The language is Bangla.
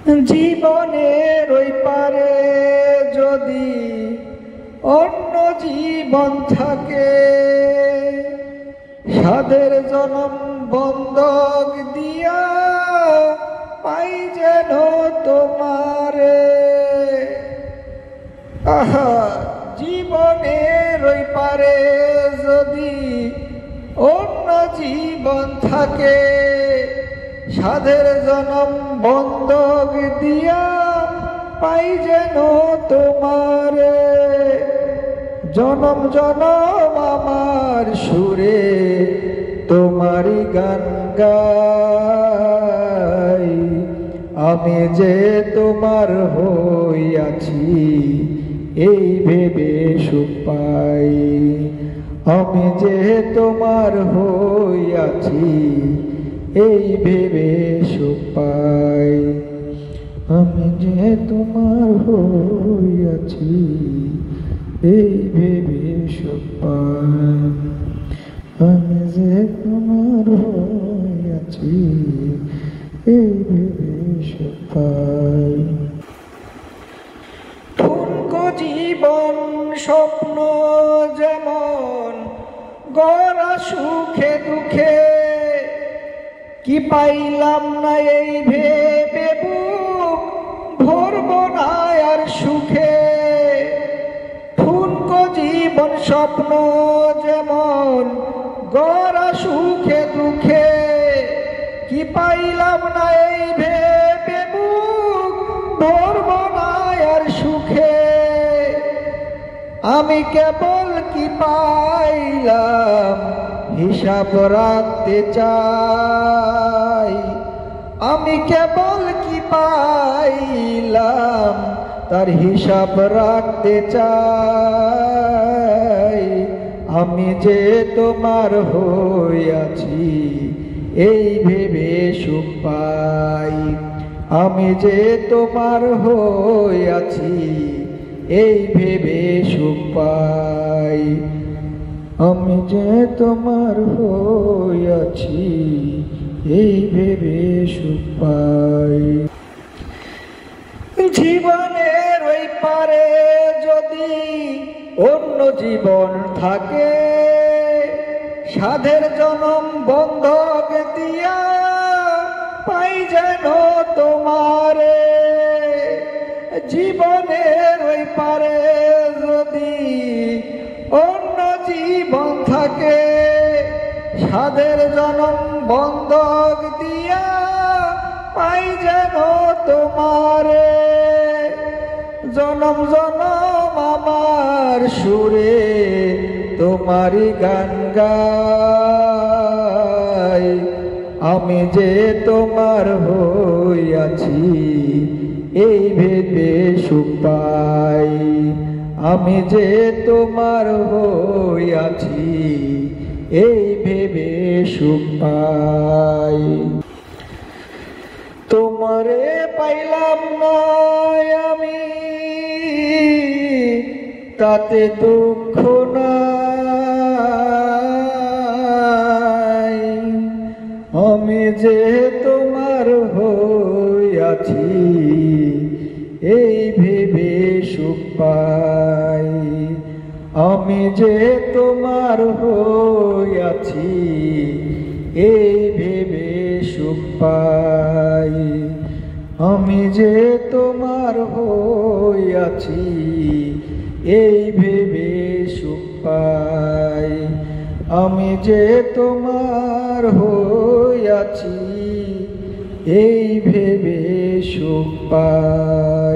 জীবনের ওই পারে যদি অন্য জীবন থাকে, সাধের জনম বন্ধক দিয়া পাই যেন তোমারে। আহা, জীবনের ওই পারে যদি অন্য জীবন থাকে, সাধের জনম বন্ধক দিয়া পাই যেন তোমারে। জনম জনম আমার সুরে তোমারই গান গাই, আমি যে তোমার হইয়াছি এই ভেবে সুখ পাই। আমি যে তোমার হইয়াছি এই ভেবে সুখ পাই। আমি যে তোমার হইয়াছি এই ভেবে সুখ পাই। আমি যে তোমার হইয়াছি এই ভেবে সুখ পাই। ঠুনকো জীবন স্বপ্ন যেমন গড়া সুখে দুঃখে, কি পাইলাম না এই ভেবে বুক ভরব না আর সুখে। ঠুনকো জীবন স্বপ্ন যেমন গড়া সুখে দুঃখে, কি পাইলাম না এই ভেবে বুক ভরব না আর সুখে। আমি কেবল কি পাইলাম হিসাব রাখতে চাই। আমি কেবল কি পাইলাম তার হিসাব রাখতে চাই। আমি যে তোমার হইয়াছি এই ভেবে সুখ পাই। আমি যে তোমার হইয়াছি এই ভেবে সুখ পাই। আমি যে তোমার হইয়াছি এই ভেবে সুখ পাই। জীবনের ওই পারে যদি অন্য জীবন থাকে, সাধের জনম বন্ধক দিয়া পাই যেন তোমারে। জীবনের ওই পারে যদি অন্য জীবন থাকে, সাধের জনম বন্ধক দিয়া পাই যেন তোমারে। জনম জনম আমার সুরে তোমারই গান গাই, আমি যে তোমার হইয়াছি এই ভেবে সুখ পাই। আমি যে তোমার হইয়াছি এই ভেবে সুখ পাই। তোমারে পাইলাম না আমি তাতে দুঃখ নাই। আমি যে তোমার হইয়াছি এই ভেবে সুখ পাই। আমি যে তোমার হইয়াছি এই ভেবে সুখ পাই। আমি যে তোমার হইয়াছি এই ভেবে সুখ পাই। আমি যে তোমার হইয়াছি এই ভেবে সুখ পাই।